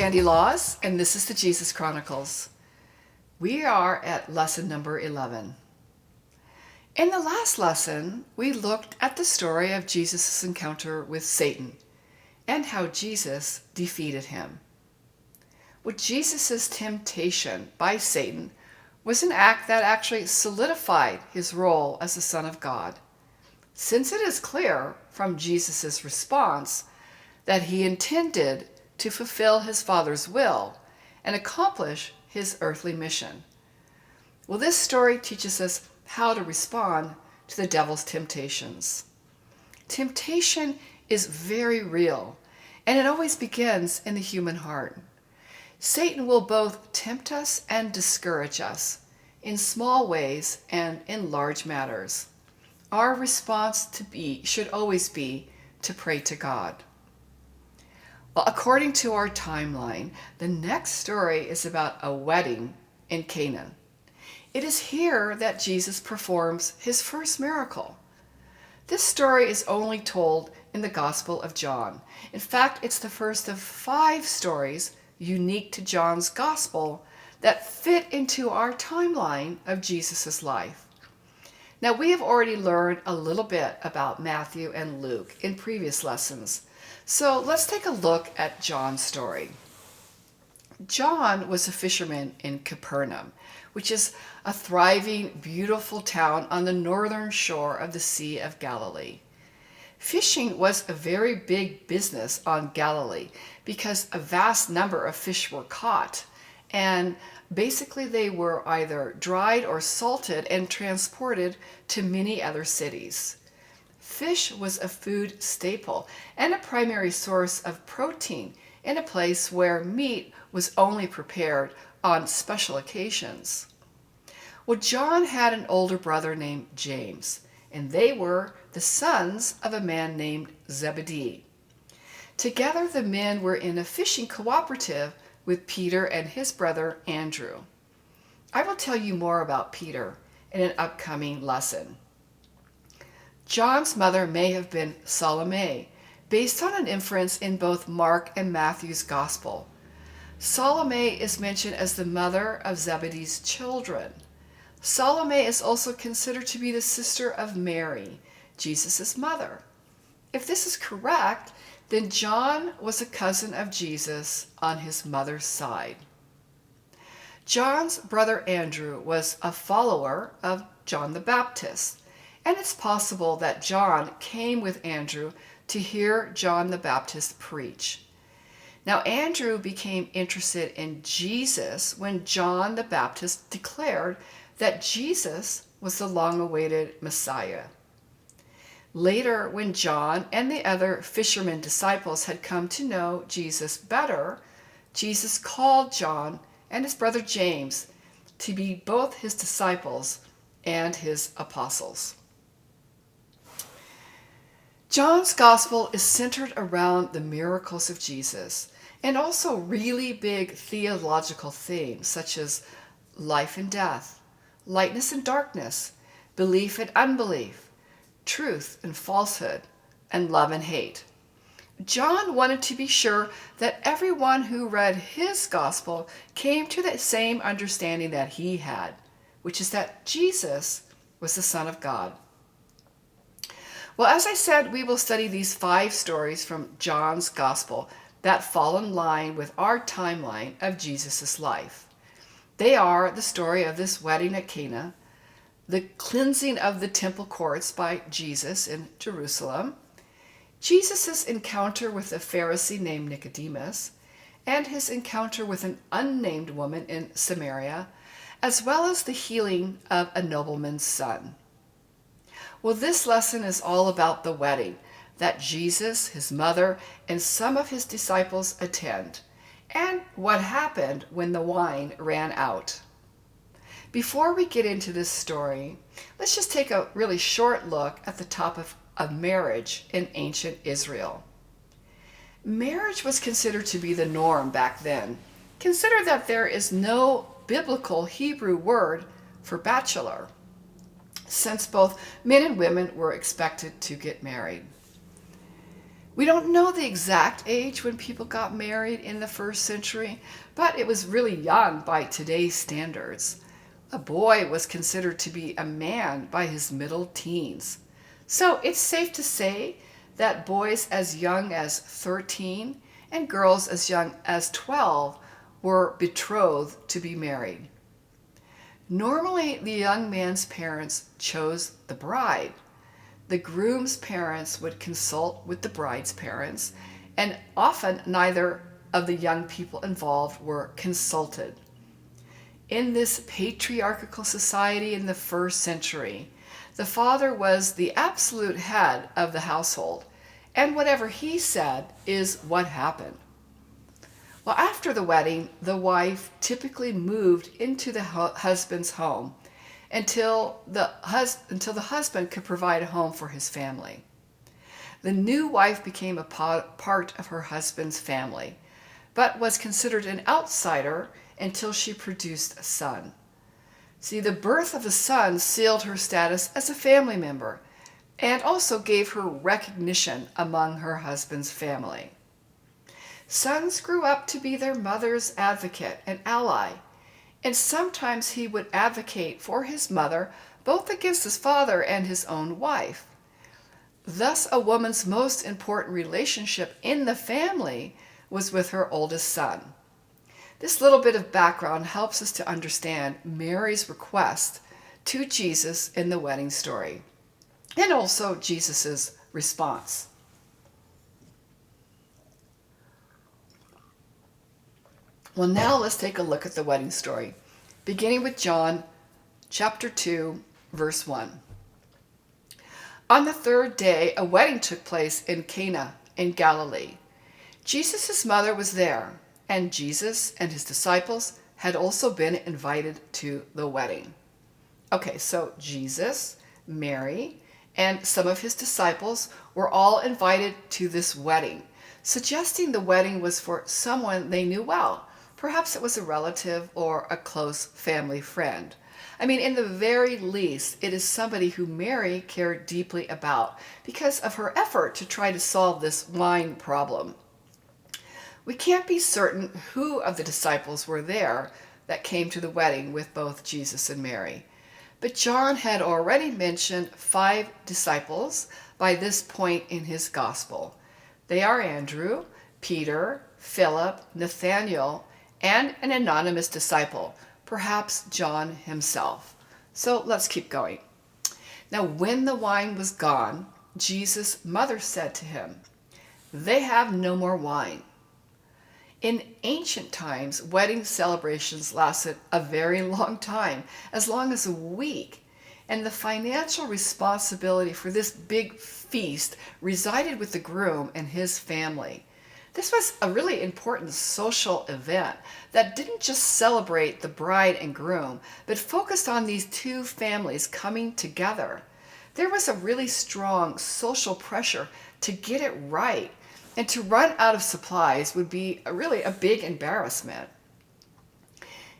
Sandy Laws, and this is the Jesus Chronicles. We are at lesson number 11. In the last lesson, we looked at the story of Jesus' encounter with Satan and how Jesus defeated him. Well, Jesus' temptation by Satan was an act that actually solidified his role as the Son of God, since it is clear from Jesus' response that he intended to fulfill his Father's will and accomplish his earthly mission. Well, this story teaches us how to respond to the devil's temptations. Temptation is very real, and it always begins in the human heart. Satan will both tempt us and discourage us in small ways and in large matters. Our response should always be to pray to God. Well, according to our timeline, the next story is about a wedding in Cana. It is here that Jesus performs his first miracle. This story is only told in the Gospel of John. In fact, it's the first of 5 stories unique to John's Gospel that fit into our timeline of Jesus' life. Now, we have already learned a little bit about Matthew and Luke in previous lessons. So let's take a look at John's story. John was a fisherman in Capernaum, which is a thriving, beautiful town on the northern shore of the Sea of Galilee. Fishing was a very big business on Galilee because a vast number of fish were caught, and basically they were either dried or salted and transported to many other cities. Fish was a food staple and a primary source of protein in a place where meat was only prepared on special occasions. Well, John had an older brother named James, and they were the sons of a man named Zebedee. Together, the men were in a fishing cooperative with Peter and his brother Andrew. I will tell you more about Peter in an upcoming lesson. John's mother may have been Salome, based on an inference in both Mark and Matthew's Gospel. Salome is mentioned as the mother of Zebedee's children. Salome is also considered to be the sister of Mary, Jesus' mother. If this is correct, then John was a cousin of Jesus on his mother's side. John's brother Andrew was a follower of John the Baptist, and it's possible that John came with Andrew to hear John the Baptist preach. Now, Andrew became interested in Jesus when John the Baptist declared that Jesus was the long-awaited Messiah. Later, when John and the other fishermen disciples had come to know Jesus better, Jesus called John and his brother James to be both his disciples and his apostles. John's Gospel is centered around the miracles of Jesus and also really big theological themes such as life and death, lightness and darkness, belief and unbelief, truth and falsehood, and love and hate. John wanted to be sure that everyone who read his gospel came to the same understanding that he had, which is that Jesus was the Son of God. Well, as I said, we will study these 5 stories from John's Gospel that fall in line with our timeline of Jesus' life. They are the story of this wedding at Cana, the cleansing of the temple courts by Jesus in Jerusalem, Jesus' encounter with a Pharisee named Nicodemus, and his encounter with an unnamed woman in Samaria, as well as the healing of a nobleman's son. Well, this lesson is all about the wedding that Jesus, his mother, and some of his disciples attend, and what happened when the wine ran out. Before we get into this story, let's just take a really short look at the topic of marriage in ancient Israel. Marriage was considered to be the norm back then. Consider that there is no biblical Hebrew word for bachelor, since both men and women were expected to get married. We don't know the exact age when people got married in the first century, but it was really young by today's standards. A boy was considered to be a man by his middle teens. So it's safe to say that boys as young as 13 and girls as young as 12 were betrothed to be married. Normally, the young man's parents chose the bride. The groom's parents would consult with the bride's parents, and often neither of the young people involved were consulted. In this patriarchal society in the first century, the father was the absolute head of the household, and whatever he said is what happened. Well, after the wedding, the wife typically moved into the husband's home until the husband could provide a home for his family. The new wife became a part of her husband's family, but was considered an outsider until she produced a son. See, the birth of a son sealed her status as a family member and also gave her recognition among her husband's family. Sons grew up to be their mother's advocate and ally, and sometimes he would advocate for his mother both against his father and his own wife. Thus, a woman's most important relationship in the family was with her oldest son. This little bit of background helps us to understand Mary's request to Jesus in the wedding story, and also Jesus' response. Well, now let's take a look at the wedding story, beginning with John chapter 2, verse 1. On the third day, a wedding took place in Cana in Galilee. Jesus' mother was there, and Jesus and his disciples had also been invited to the wedding. Okay, so Jesus, Mary, and some of his disciples were all invited to this wedding, suggesting the wedding was for someone they knew well. Perhaps it was a relative or a close family friend. I mean, in the very least, it is somebody who Mary cared deeply about because of her effort to try to solve this wine problem. We can't be certain who of the disciples were there that came to the wedding with both Jesus and Mary. But John had already mentioned 5 disciples by this point in his gospel. They are Andrew, Peter, Philip, Nathanael, and an anonymous disciple, perhaps John himself. So let's keep going. Now, when the wine was gone, Jesus' mother said to him, "They have no more wine." In ancient times, wedding celebrations lasted a very long time, as long as a week, and the financial responsibility for this big feast resided with the groom and his family. This was a really important social event that didn't just celebrate the bride and groom, but focused on these two families coming together. There was a really strong social pressure to get it right, and to run out of supplies would be really a big embarrassment.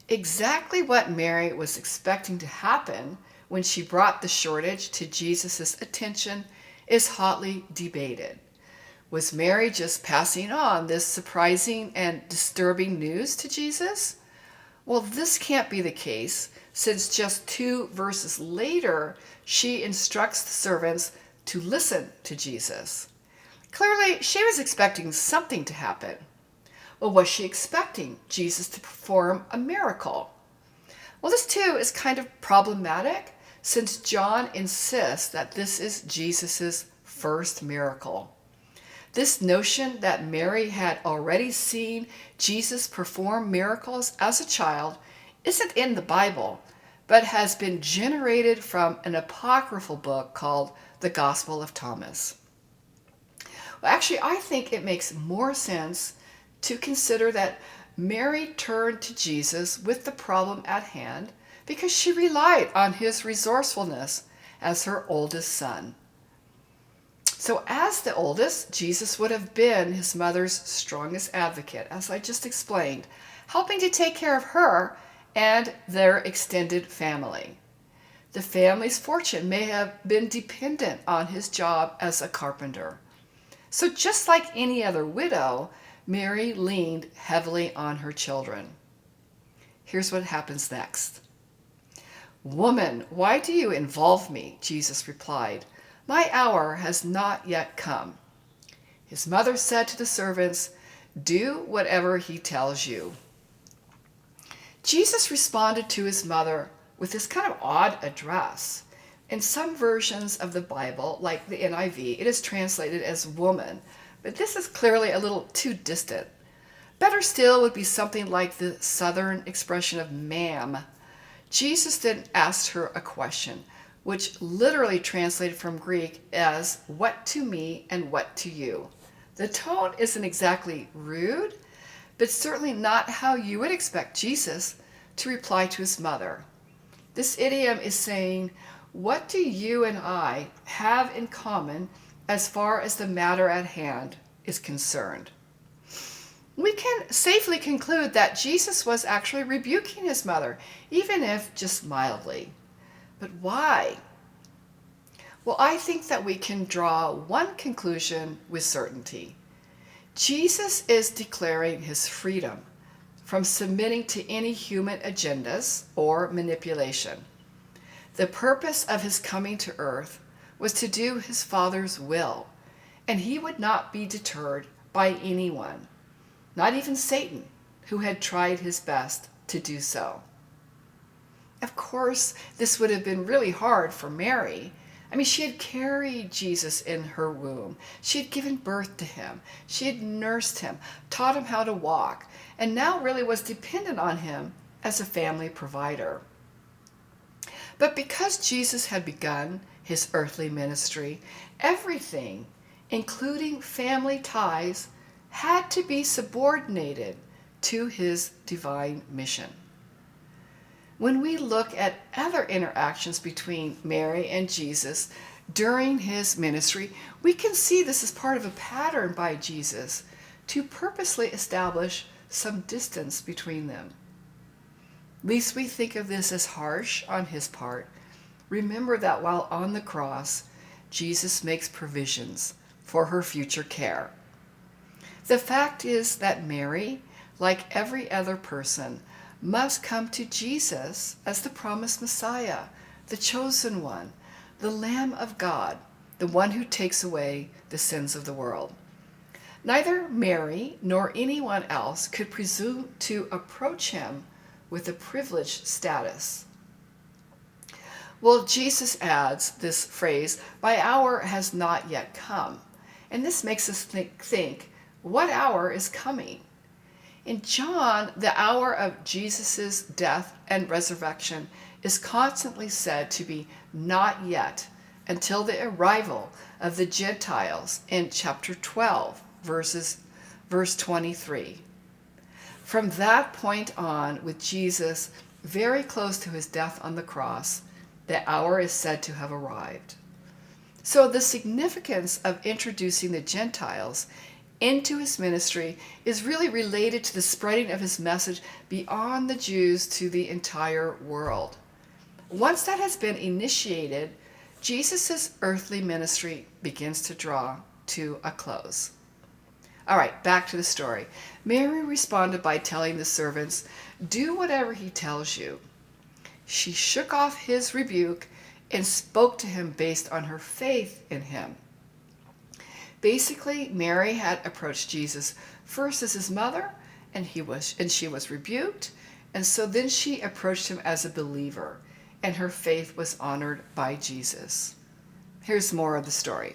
Exactly what Mary was expecting to happen when she brought the shortage to Jesus' attention is hotly debated. Was Mary just passing on this surprising and disturbing news to Jesus? Well, this can't be the case, since just 2 verses later, she instructs the servants to listen to Jesus. Clearly, she was expecting something to happen. Well, was she expecting Jesus to perform a miracle? Well, this too is kind of problematic, since John insists that this is Jesus' first miracle. This notion that Mary had already seen Jesus perform miracles as a child isn't in the Bible, but has been generated from an apocryphal book called the Gospel of Thomas. Well, actually, I think it makes more sense to consider that Mary turned to Jesus with the problem at hand because she relied on his resourcefulness as her oldest son. So as the oldest, Jesus would have been his mother's strongest advocate, as I just explained, helping to take care of her and their extended family. The family's fortune may have been dependent on his job as a carpenter. So just like any other widow, Mary leaned heavily on her children. Here's what happens next. "Woman, why do you involve me?" Jesus replied. "My hour has not yet come." His mother said to the servants, "Do whatever he tells you." Jesus responded to his mother with this kind of odd address. In some versions of the Bible, like the NIV, it is translated as woman, but this is clearly a little too distant. Better still would be something like the Southern expression of ma'am. Jesus then asked her a question, which literally translated from Greek as "what to me and what to you." The tone isn't exactly rude, but certainly not how you would expect Jesus to reply to his mother. This idiom is saying, what do you and I have in common as far as the matter at hand is concerned? We can safely conclude that Jesus was actually rebuking his mother, even if just mildly. But why? Well, I think that we can draw one conclusion with certainty. Jesus is declaring his freedom from submitting to any human agendas or manipulation. The purpose of his coming to earth was to do his Father's will, and he would not be deterred by anyone, not even Satan, who had tried his best to do so. Of course, this would have been really hard for Mary. I mean, she had carried Jesus in her womb. She had given birth to him. She had nursed him, taught him how to walk, and now really was dependent on him as a family provider. But because Jesus had begun his earthly ministry, everything, including family ties, had to be subordinated to his divine mission. When we look at other interactions between Mary and Jesus during his ministry, we can see this as part of a pattern by Jesus to purposely establish some distance between them. Lest we think of this as harsh on his part, remember that while on the cross, Jesus makes provisions for her future care. The fact is that Mary, like every other person, must come to Jesus as the promised Messiah, the chosen one, the Lamb of God, the one who takes away the sins of the world. Neither Mary nor anyone else could presume to approach him with a privileged status. Well, Jesus adds this phrase, "My hour has not yet come." And this makes us think, what hour is coming? In John, the hour of Jesus' death and resurrection is constantly said to be not yet until the arrival of the Gentiles in chapter 12, verse 23. From that point on, with Jesus very close to his death on the cross, the hour is said to have arrived. So the significance of introducing the Gentiles into his ministry is really related to the spreading of his message beyond the Jews to the entire world. Once that has been initiated, Jesus' earthly ministry begins to draw to a close. All right, back to the story. Mary responded by telling the servants, "Do whatever he tells you." She shook off his rebuke and spoke to him based on her faith in him. Basically, Mary had approached Jesus first as his mother, and she was rebuked, and so then she approached him as a believer, and her faith was honored by Jesus. Here's more of the story.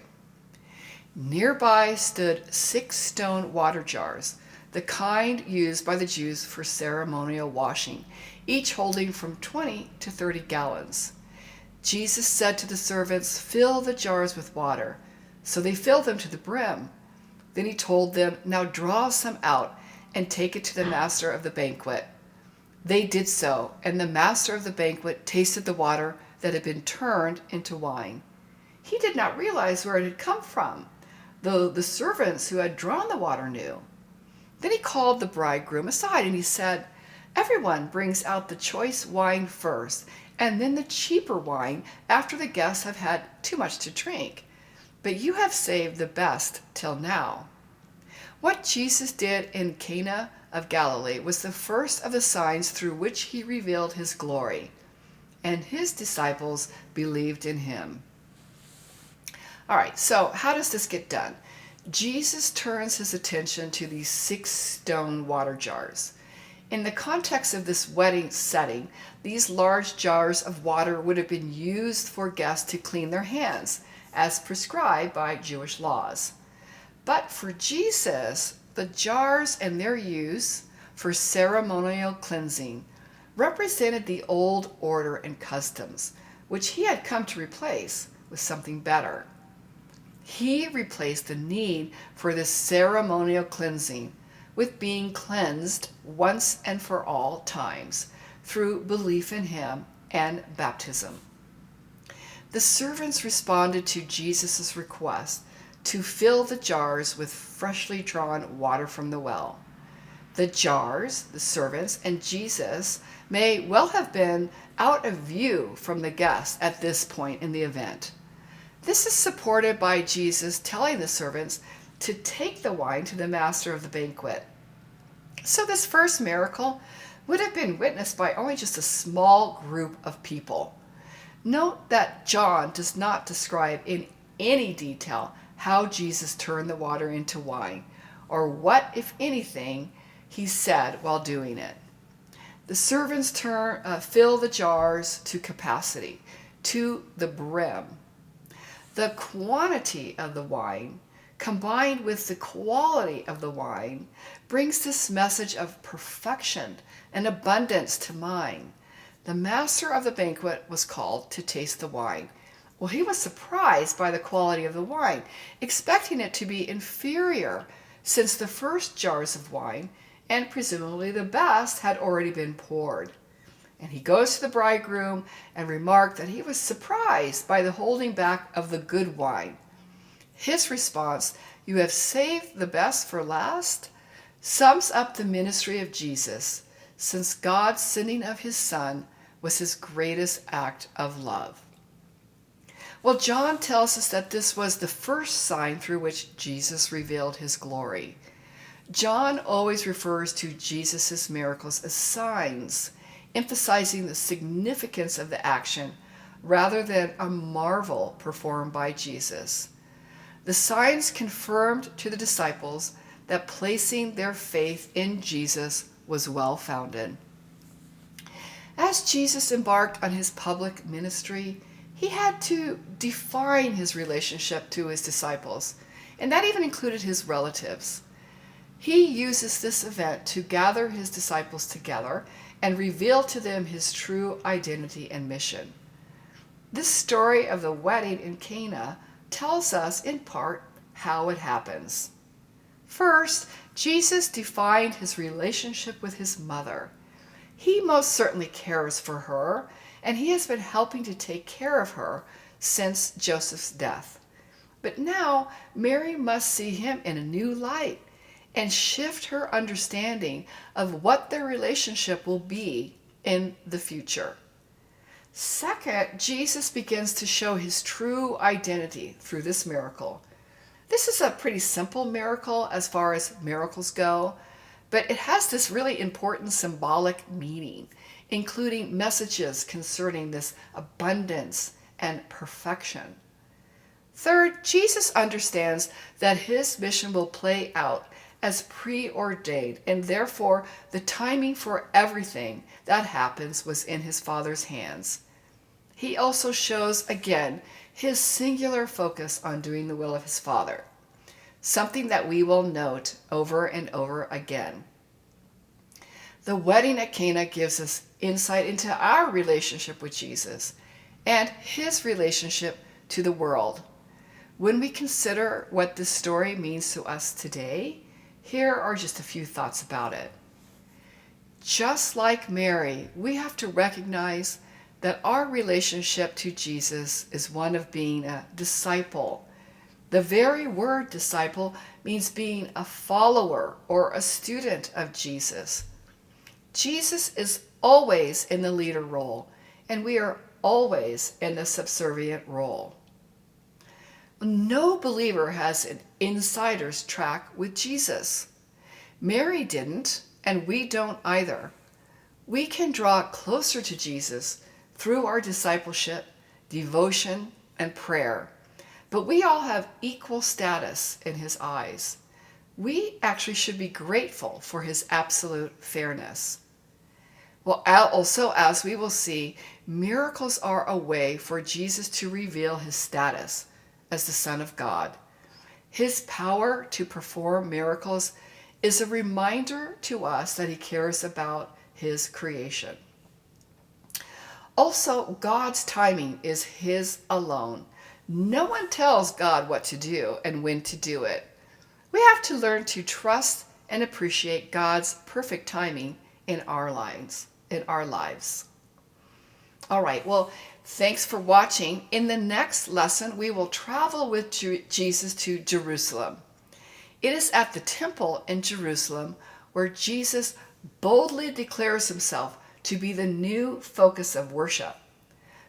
Nearby stood 6 stone water jars, the kind used by the Jews for ceremonial washing, each holding from 20 to 30 gallons. Jesus said to the servants, "Fill the jars with water." So they filled them to the brim. Then he told them, "Now draw some out and take it to the master of the banquet." They did so, and the master of the banquet tasted the water that had been turned into wine. He did not realize where it had come from, though the servants who had drawn the water knew. Then he called the bridegroom aside and he said, "Everyone brings out the choice wine first, and then the cheaper wine after the guests have had too much to drink. but you have saved the best till now." What Jesus did in Cana of Galilee was the first of the signs through which he revealed his glory, and his disciples believed in him. All right, so how does this get done? Jesus turns his attention to these 6 stone water jars. In the context of this wedding setting, these large jars of water would have been used for guests to clean their hands, as prescribed by Jewish laws. But for Jesus, the jars and their use for ceremonial cleansing represented the old order and customs, which he had come to replace with something better. He replaced the need for this ceremonial cleansing with being cleansed once and for all times through belief in him and baptism. The servants responded to Jesus' request to fill the jars with freshly drawn water from the well. The jars, the servants, and Jesus may well have been out of view from the guests at this point in the event. This is supported by Jesus telling the servants to take the wine to the master of the banquet. So this first miracle would have been witnessed by only just a small group of people. Note that John does not describe in any detail how Jesus turned the water into wine, or what, if anything, he said while doing it. The servants fill the jars to capacity, to the brim. The quantity of the wine, combined with the quality of the wine, brings this message of perfection and abundance to mind. The master of the banquet was called to taste the wine. Well, he was surprised by the quality of the wine, expecting it to be inferior, since the first jars of wine, and presumably the best, had already been poured. And he goes to the bridegroom and remarked that he was surprised by the holding back of the good wine. His response, "You have saved the best for last," sums up the ministry of Jesus, since God's sending of his Son was his greatest act of love. Well, John tells us that this was the first sign through which Jesus revealed his glory. John always refers to Jesus' miracles as signs, emphasizing the significance of the action rather than a marvel performed by Jesus. The signs confirmed to the disciples that placing their faith in Jesus was well-founded. As Jesus embarked on his public ministry, he had to define his relationship to his disciples, and that even included his relatives. He uses this event to gather his disciples together and reveal to them his true identity and mission. This story of the wedding in Cana tells us, in part, how it happens. First, Jesus defined his relationship with his mother. He most certainly cares for her, and he has been helping to take care of her since Joseph's death. But now Mary must see him in a new light and shift her understanding of what their relationship will be in the future. Second, Jesus begins to show his true identity through this miracle. This is a pretty simple miracle as far as miracles go, but it has this really important symbolic meaning, including messages concerning this abundance and perfection. Third, Jesus understands that his mission will play out as preordained, and therefore the timing for everything that happens was in his Father's hands. He also shows again his singular focus on doing the will of his Father, something that we will note over and over again. The wedding at Cana gives us insight into our relationship with Jesus and his relationship to the world. When we consider what this story means to us today, here are just a few thoughts about it. Just like Mary, we have to recognize that our relationship to Jesus is one of being a disciple. The very word disciple means being a follower or a student of Jesus. Jesus is always in the leader role, and we are always in the subservient role. No believer has an insider's track with Jesus. Mary didn't, and we don't either. We can draw closer to Jesus through our discipleship, devotion, and prayer, but we all have equal status in his eyes. We actually should be grateful for his absolute fairness. Well, also, as we will see, miracles are a way for Jesus to reveal his status as the Son of God. His power to perform miracles is a reminder to us that he cares about his creation. Also, God's timing is his alone. No one tells God what to do and when to do it. We have to learn to trust and appreciate God's perfect timing in our lives. All right, well, thanks for watching. In the next lesson, we will travel with Jesus to Jerusalem. It is at the temple in Jerusalem where Jesus boldly declares himself to be the new focus of worship.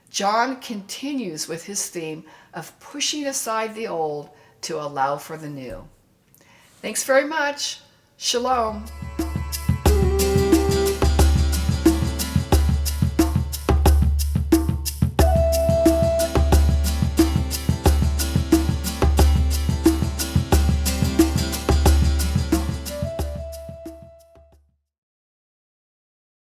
John continues with his theme of pushing aside the old to allow for the new. Thanks very much. Shalom.